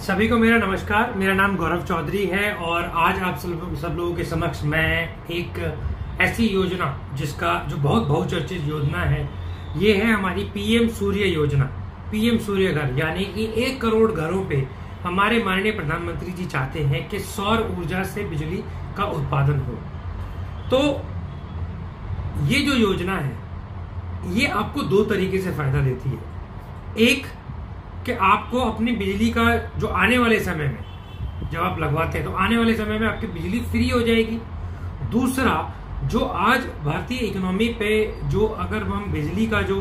सभी को मेरा नमस्कार। मेरा नाम गौरव चौधरी है और आज आप सब लोगों के समक्ष मैं एक ऐसी योजना जिसका जो बहुत बहुचर्चित योजना है, ये है हमारी पीएम सूर्य योजना। पीएम सूर्य घर यानी कि 1 करोड़ घरों पे हमारे माननीय प्रधानमंत्री जी चाहते हैं कि सौर ऊर्जा से बिजली का उत्पादन हो। तो ये जो योजना है ये आपको 2 तरीके से फायदा देती है। एक कि आपको अपनी बिजली का जो आने वाले समय में जब आप लगवाते हैं तो आने वाले समय में आपकी बिजली फ्री हो जाएगी। दूसरा, जो आज भारतीय इकोनॉमी पे जो अगर हम बिजली का जो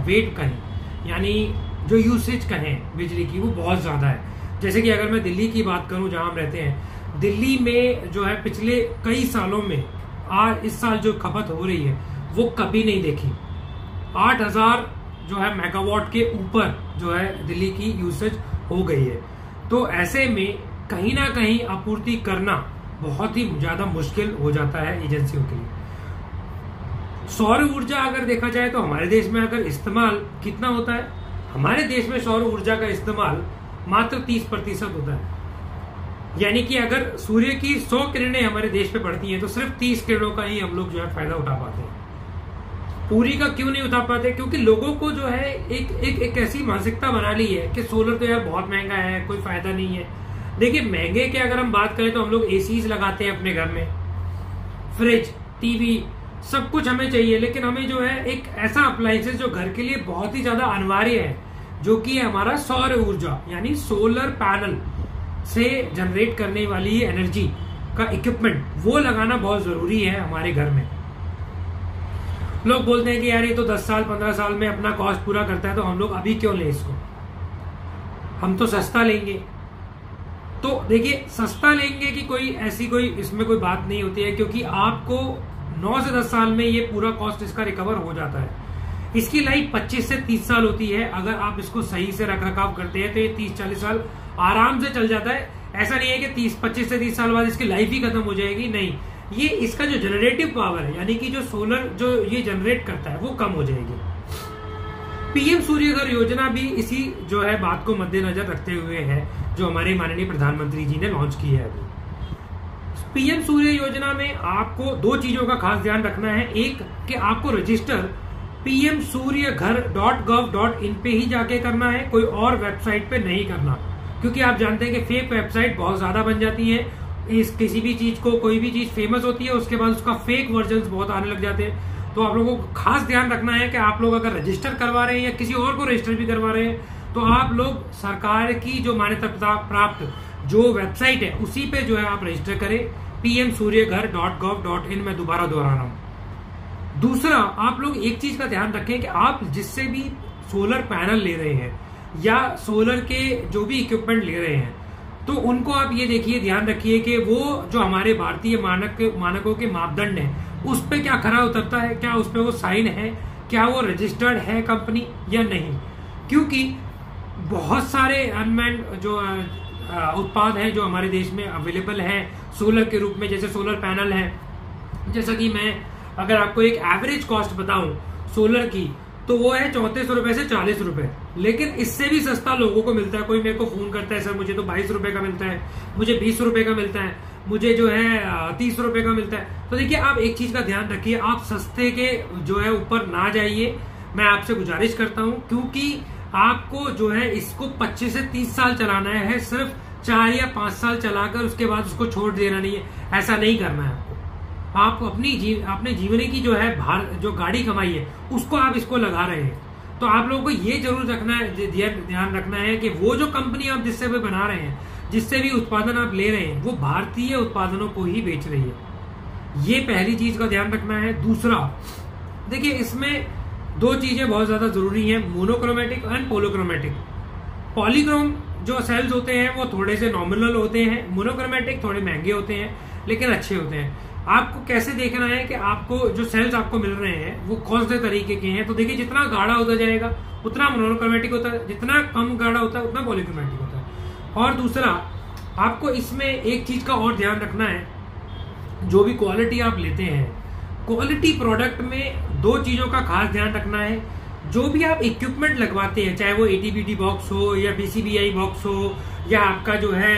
वेट कहें यानी जो यूसेज कहें बिजली की, वो बहुत ज्यादा है। जैसे कि अगर मैं दिल्ली की बात करूं जहां हम रहते हैं, दिल्ली में जो है पिछले कई सालों में आज इस साल जो खपत हो रही है वो कभी नहीं देखी। 8000 जो है मेगावाट के ऊपर जो है दिल्ली की यूसेज हो गई है। तो ऐसे में कहीं ना कहीं आपूर्ति करना बहुत ही ज्यादा मुश्किल हो जाता है एजेंसियों के लिए। सौर ऊर्जा अगर देखा जाए तो हमारे देश में अगर इस्तेमाल कितना होता है, हमारे देश में सौर ऊर्जा का इस्तेमाल मात्र 30% होता है। यानी कि अगर सूर्य की 100 किरणें हमारे देश पे पड़ती हैं तो सिर्फ 30 किरणों का ही हम लोग जो है फायदा उठा पाते हैं। पूरी का क्यों नहीं उठा पाते? क्योंकि लोगों को जो है एक ऐसी मानसिकता बना ली है कि सोलर तो यार बहुत महंगा है, कोई फायदा नहीं है। देखिए, महंगे के अगर हम बात करें तो हम लोग एसीज लगाते हैं अपने घर में, फ्रिज, टीवी, सब कुछ हमें चाहिए, लेकिन हमें जो है एक ऐसा अप्लायंसेस जो घर के लिए बहुत ही ज्यादा अनिवार्य है, जो कि है हमारा सौर ऊर्जा यानी सोलर पैनल से जनरेट करने वाली एनर्जी का इक्विपमेंट, वो लगाना बहुत जरूरी है हमारे घर में। लोग बोलते हैं कि यार ये तो 10 साल 15 साल में अपना कॉस्ट पूरा करता है, तो हम लोग अभी क्यों लें इसको, हम तो सस्ता लेंगे। तो देखिए, सस्ता लेंगे कि कोई ऐसी कोई इसमें कोई बात नहीं होती है, क्योंकि आपको 9 से 10 साल में ये पूरा कॉस्ट इसका रिकवर हो जाता है। इसकी लाइफ 25 से 30 साल होती है। अगर आप इसको सही से रख रखाव करते हैं तो ये 30-40 साल आराम से चल जाता है। ऐसा नहीं है कि 25 से 30 साल बाद इसकी लाइफ ही खत्म हो जाएगी, नहीं। ये इसका जो जनरेटिव पावर है यानी कि जो सोलर जो ये जनरेट करता है वो कम हो जाएगी। पीएम सूर्य घर योजना भी इसी जो है बात को मद्देनजर रखते हुए है, जो हमारे माननीय प्रधानमंत्री जी ने लॉन्च की है अभी। पीएम सूर्य योजना में आपको 2 चीजों का खास ध्यान रखना है। एक कि आपको रजिस्टर pmsuryaghar.gov.in पे ही जाके करना है, कोई और वेबसाइट पे नहीं करना, क्योंकि आप जानते हैं कि फेक वेबसाइट बहुत ज्यादा बन जाती है। किसी भी चीज को, कोई भी चीज फेमस होती है उसके बाद उसका फेक वर्जन बहुत आने लग जाते हैं। तो आप लोगों को खास ध्यान रखना है कि आप लोग अगर रजिस्टर करवा रहे हैं या किसी और को रजिस्टर भी करवा रहे हैं तो आप लोग सरकार की जो मान्यता प्राप्त जो वेबसाइट है उसी पे जो है आप रजिस्टर करें, pmsuryaghar.gov.in। मैं दोबारा दोहरा रहा हूं। दूसरा, आप लोग एक चीज का ध्यान रखें कि आप जिससे भी सोलर पैनल ले रहे हैं या सोलर के जो भी इक्विपमेंट ले रहे हैं, तो उनको आप ये देखिए, ध्यान रखिए कि वो जो हमारे भारतीय मानकों के मापदंड है उस पे क्या खरा उतरता है, क्या उस पे वो साइन है, क्या वो रजिस्टर्ड है कंपनी या नहीं। क्योंकि बहुत सारे अनमैन्ड जो उत्पाद हैं जो हमारे देश में अवेलेबल हैं सोलर के रूप में, जैसे सोलर पैनल है। जैसा कि मैं अगर आपको एक एवरेज कॉस्ट बताऊं सोलर की, तो वो है 3400 रुपए से 40 रुपए, लेकिन इससे भी सस्ता लोगों को मिलता है। कोई मेरे को फोन करता है, सर मुझे तो 22 रुपए का मिलता है, मुझे 20 रुपए का मिलता है, मुझे जो है 30 रुपए का मिलता है। तो देखिए, आप एक चीज का ध्यान रखिए, आप सस्ते के जो है ऊपर ना जाइए, मैं आपसे गुजारिश करता हूं, क्योंकि आपको जो है इसको 25 से 30 साल चलाना है, सिर्फ 4 या 5 साल चलाकर उसके बाद उसको छोड़ देना नहीं है। ऐसा नहीं करना है आपको। आप अपने जीवनी की जो है जो गाड़ी कमाई है उसको आप इसको लगा रहे हैं। तो आप लोगों को ये जरूर रखना है, ध्यान रखना है कि वो जो कंपनी आप जिससे भी बना रहे हैं, जिससे भी उत्पादन आप ले रहे हैं, वो भारतीय उत्पादनों को ही बेच रही है। ये पहली चीज का ध्यान रखना है। दूसरा, देखिए इसमें 2 चीजें बहुत ज्यादा जरूरी हैं, मोनोक्रोमेटिक एंड पोलोक्रोमेटिक। पॉलीक्रोम जो सेल्स होते हैं वो थोड़े से नॉमिनल होते हैं, मोनोक्रोमेटिक थोड़े महंगे होते हैं लेकिन अच्छे होते हैं। आपको कैसे देखना है कि आपको जो सेल्स आपको मिल रहे हैं वो कौन से तरीके के हैं। तो देखिए, जितना गाढ़ा होता जाएगा उतना मोनोक्रोमेटिक होता है, जितना कम गाढ़ा होता है उतना पॉलीक्रोमेटिक होता है। और दूसरा, आपको इसमें एक चीज का और ध्यान रखना है, जो भी क्वालिटी आप लेते हैं, क्वालिटी प्रोडक्ट में 2 चीजों का खास ध्यान रखना है। जो भी आप इक्विपमेंट लगवाते हैं, चाहे वो एटीबीटी बॉक्स हो या बीसीबीआई बॉक्स हो या आपका जो है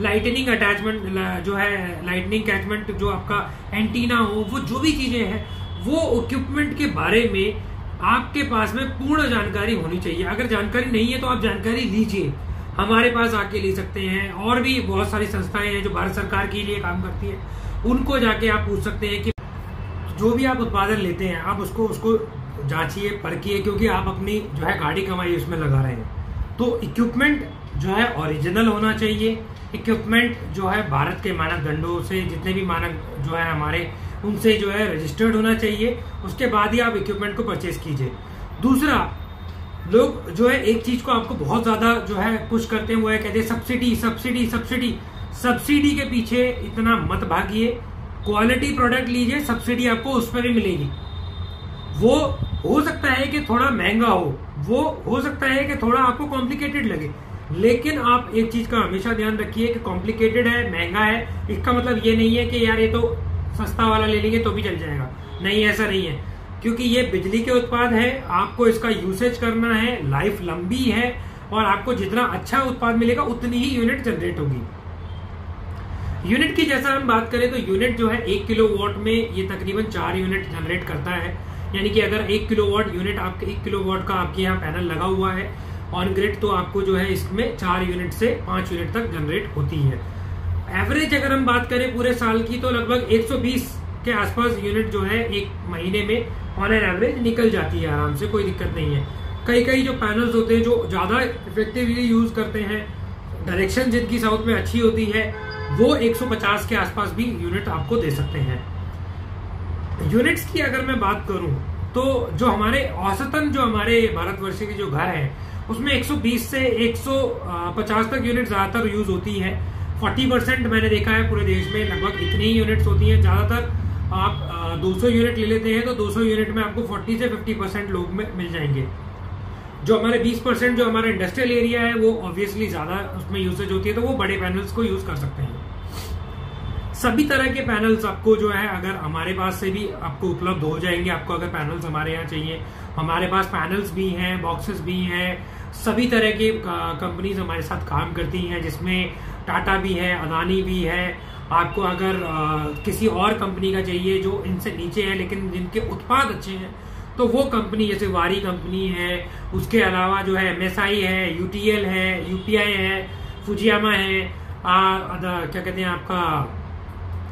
लाइटनिंग अटैचमेंट जो है लाइटनिंग कैचमेंट जो आपका एंटीना हो, वो जो भी चीजें हैं वो इक्विपमेंट के बारे में आपके पास में पूर्ण जानकारी होनी चाहिए। अगर जानकारी नहीं है तो आप जानकारी लीजिए, हमारे पास आके ले सकते हैं। और भी बहुत सारी संस्थाएं हैं जो भारत सरकार के लिए काम करती है, उनको जाके आप पूछ सकते हैं कि जो भी आप उत्पादन लेते हैं आप उसको जांचिए, परखिए, क्योंकि आप अपनी जो है गाड़ी कमाई उसमें लगा रहे हैं। तो इक्विपमेंट जो है ओरिजिनल होना चाहिए। इक्विपमेंट जो है भारत के मानदंडों से, जितने भी मानक जो है हमारे, उनसे जो है रजिस्टर्ड होना चाहिए। उसके बाद ही आप इक्विपमेंट को परचेज कीजिए। दूसरा, लोग जो है एक चीज को आपको बहुत ज्यादा जो है पुश करते हैं, वो है कहते हैं सब्सिडी सब्सिडी सब्सिडी। सब्सिडी के पीछे इतना मत भागिए, क्वालिटी प्रोडक्ट लीजिए, सब्सिडी आपको उस पर भी मिलेगी। वो हो सकता है कि थोड़ा महंगा वो हो सकता है कि थोड़ा आपको कॉम्प्लिकेटेड लगे, लेकिन आप एक चीज का हमेशा ध्यान रखिए कि कॉम्प्लिकेटेड है, महंगा है, इसका मतलब ये नहीं है कि यार ये तो सस्ता वाला ले लेंगे तो भी चल जाएगा। नहीं, ऐसा नहीं है, क्योंकि ये बिजली के उत्पाद है, आपको इसका यूसेज करना है, लाइफ लंबी है, और आपको जितना अच्छा उत्पाद मिलेगा उतनी ही यूनिट जनरेट होगी। यूनिट की जैसा हम बात करें तो यूनिट जो है 1 किलोवाट में ये तकरीबन 4 यूनिट जनरेट करता है। यानी कि अगर 1 किलोवाट यूनिट आपके 1 किलोवाट का आपके यहाँ पैनल लगा हुआ है ऑन ग्रिड, तो आपको जो है इसमें 4 यूनिट से 5 यूनिट तक जनरेट होती है। एवरेज अगर हम बात करें पूरे साल की तो लगभग 120 के आसपास यूनिट जो है एक महीने में ऑन एन एवरेज निकल जाती है आराम से, कोई दिक्कत नहीं है। कई जो पैनल्स होते हैं जो ज्यादा इफेक्टिवली यूज करते हैं, डायरेक्शन जिनकी साउथ में अच्छी होती है, वो 150 के आसपास भी यूनिट आपको दे सकते हैं। यूनिट्स की अगर मैं बात करूं तो जो हमारे औसतन जो हमारे भारतवर्ष के जो घर है उसमें 120 से 150 तक यूनिट ज्यादातर यूज होती है। 40% मैंने देखा है पूरे देश में लगभग इतनी ही यूनिट्स होती हैं। ज्यादातर आप 200 यूनिट ले लेते हैं तो 200 यूनिट में आपको 40 से 50% लोग में मिल जाएंगे। जो हमारे 20% जो हमारा इंडस्ट्रियल एरिया है वो ऑब्वियसली ज्यादा उसमें यूसेज होती है, तो वो बड़े पैनल्स को यूज कर सकते हैं। सभी तरह के पैनल्स आपको जो है अगर हमारे पास से भी आपको उपलब्ध हो जाएंगे। आपको अगर पैनल्स हमारे यहाँ चाहिए, हमारे पास पैनल्स भी हैं, बॉक्सेस भी हैं, सभी तरह की कंपनीज हमारे साथ काम करती हैं, जिसमें टाटा भी है, अदानी भी है। आपको अगर किसी और कंपनी का चाहिए जो इनसे नीचे है लेकिन जिनके उत्पाद अच्छे हैं, तो वो कंपनी जैसे वारी कंपनी है, उसके अलावा जो है MSI है, UTL है, UPI है, फुजियामा है, क्या कहते हैं आपका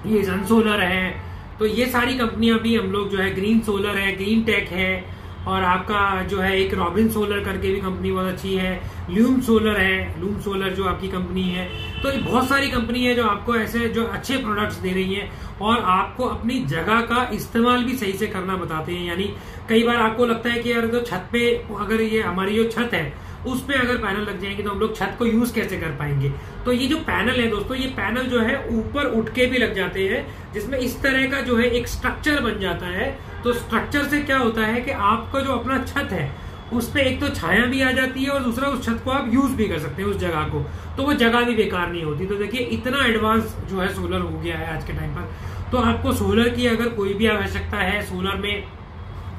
ये सन सोलर है। तो ये सारी कंपनियां भी हम लोग जो है, ग्रीन सोलर है, ग्रीन टेक है, और आपका जो है एक रॉबिन सोलर करके भी कंपनी बहुत अच्छी है, ल्यूम सोलर है, लूम सोलर जो आपकी कंपनी है। तो ये बहुत सारी कंपनी है जो आपको ऐसे जो अच्छे प्रोडक्ट्स दे रही हैं और आपको अपनी जगह का इस्तेमाल भी सही से करना बताते हैं। यानी कई बार आपको लगता है कि यार तो छत पे, अगर ये हमारी जो छत है उस पे अगर पैनल लग जाएंगे तो हम लोग छत को यूज कैसे कर पाएंगे। तो ये जो पैनल है दोस्तों, ये पैनल जो है ऊपर उठ के भी लग जाते हैं, जिसमें इस तरह का जो है एक स्ट्रक्चर बन जाता है। तो स्ट्रक्चर से क्या होता है कि आपका जो अपना छत है उस पे एक तो छाया भी आ जाती है और दूसरा उस छत को आप यूज भी कर सकते हैं उस जगह को, तो वो जगह भी बेकार नहीं होती। तो देखिए इतना एडवांस जो है सोलर हो गया है आज के टाइम पर। तो आपको सोलर की अगर कोई भी आवश्यकता है, सोलर में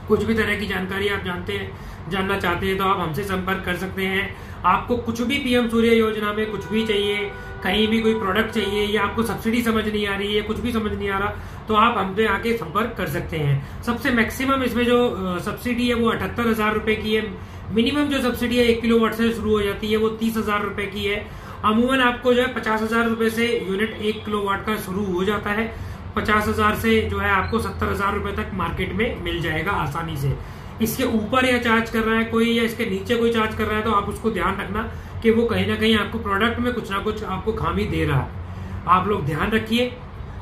कुछ भी तरह की जानकारी आप जानना चाहते हैं, तो आप हमसे संपर्क कर सकते हैं। आपको कुछ भी पीएम सूर्य योजना में कुछ भी चाहिए, कहीं भी कोई प्रोडक्ट चाहिए, या आपको सब्सिडी समझ नहीं आ रही है, कुछ भी समझ नहीं आ रहा, तो आप हमसे आके संपर्क कर सकते हैं। सबसे मैक्सिमम इसमें जो सब्सिडी है वो 78,000 रुपए की है। मिनिमम जो सब्सिडी है 1 किलोवाट से शुरू हो जाती है, वो 30,000 रुपए की है। अमूमन आपको जो है 50,000 रुपए से यूनिट 1 किलोवाट का शुरू हो जाता है। 50,000 से जो है आपको 70,000 रुपए तक मार्केट में मिल जाएगा आसानी से। इसके ऊपर या चार्ज कर रहा है कोई, या इसके नीचे कोई चार्ज कर रहा है, तो आप उसको ध्यान रखना कि वो कहीं ना कहीं आपको प्रोडक्ट में कुछ ना कुछ आपको खामी दे रहा है। आप लोग ध्यान रखिए।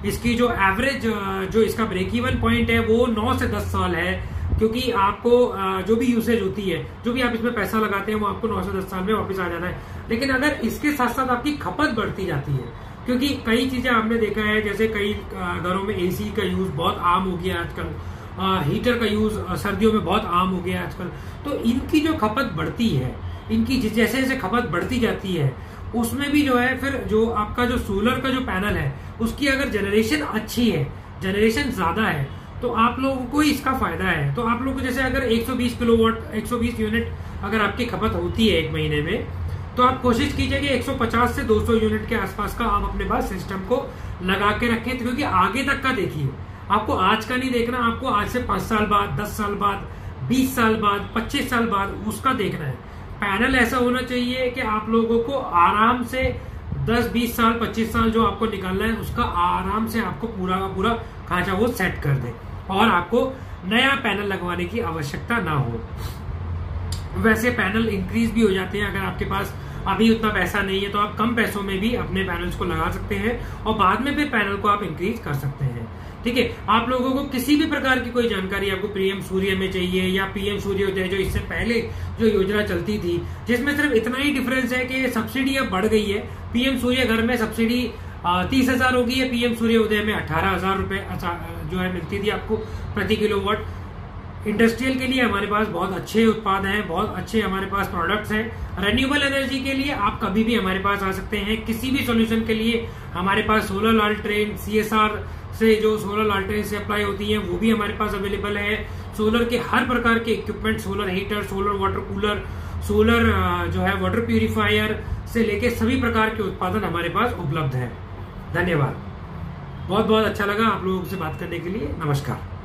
इसकी जो एवरेज जो इसका ब्रेक इवन पॉइंट है वो 9 से 10 साल है, क्योंकि आपको जो भी यूसेज होती है, जो भी आप इसमें पैसा लगाते हैं, वो आपको 9 से 10 साल में वापस आ जाना है। लेकिन अगर इसके साथ साथ आपकी खपत बढ़ती जाती है, क्योंकि कई चीजें आपने देखा है, जैसे कई घरों में AC का यूज बहुत आम हो गया आजकल, हीटर का यूज सर्दियों में बहुत आम हो गया आजकल। तो इनकी जो खपत बढ़ती है, इनकी जैसे जैसे खपत बढ़ती जाती है, उसमें भी जो है फिर जो आपका जो सोलर का जो पैनल है उसकी अगर जनरेशन अच्छी है, जनरेशन ज्यादा है, तो आप लोगों को इसका फायदा है। तो आप लोगों को जैसे अगर 120 किलोवाट 120 यूनिट अगर आपकी खपत होती है एक महीने में, तो आप कोशिश कीजिए कि 150 से 200 यूनिट के आसपास का आप अपने पास सिस्टम को लगा के रखें, क्योंकि आगे तक का देखिए, आपको आज का नहीं देखना, आपको आज से 5 साल बाद, 10 साल बाद, 20 साल बाद, 25 साल बाद उसका देखना है। पैनल ऐसा होना चाहिए कि आप लोगों को आराम से 10, 20 साल, 25 साल जो आपको निकालना है उसका आराम से आपको पूरा का पूरा खांचा वो सेट कर दे और आपको नया पैनल लगवाने की आवश्यकता ना हो। वैसे पैनल इंक्रीज भी हो जाते हैं, अगर आपके पास अभी उतना पैसा नहीं है तो आप कम पैसों में भी अपने पैनल्स को लगा सकते हैं और बाद में फिर पैनल को आप इंक्रीज कर सकते हैं। ठीक है, आप लोगों को किसी भी प्रकार की कोई जानकारी आपको पीएम सूर्य में चाहिए या पीएम सूर्योदय जो इससे पहले जो योजना चलती थी, जिसमें सिर्फ इतना ही डिफरेंस है कि सब्सिडी अब बढ़ गई है। पीएम सूर्य घर में सब्सिडी 30,000 हो गई है, पीएम सूर्योदय में 18,000 रुपए जो है मिलती थी आपको प्रति किलोवाट। इंडस्ट्रियल के लिए हमारे पास बहुत अच्छे उत्पाद हैं, बहुत अच्छे हमारे पास प्रोडक्ट्स हैं। रिन्यूएबल एनर्जी के लिए आप कभी भी हमारे पास आ सकते हैं। किसी भी सॉल्यूशन के लिए हमारे पास सोलर लालटेन CSR से जो सोलर लालटेन से अप्लाई होती हैं वो भी हमारे पास अवेलेबल है। सोलर के हर प्रकार के equipment, solar heater, solar water cooler, solar जो है वाटर प्यूरिफायर से लेके सभी प्रकार के उत्पादन हमारे पास उपलब्ध है। धन्यवाद, बहुत बहुत अच्छा लगा आप लोगों से बात करने के लिए। नमस्कार।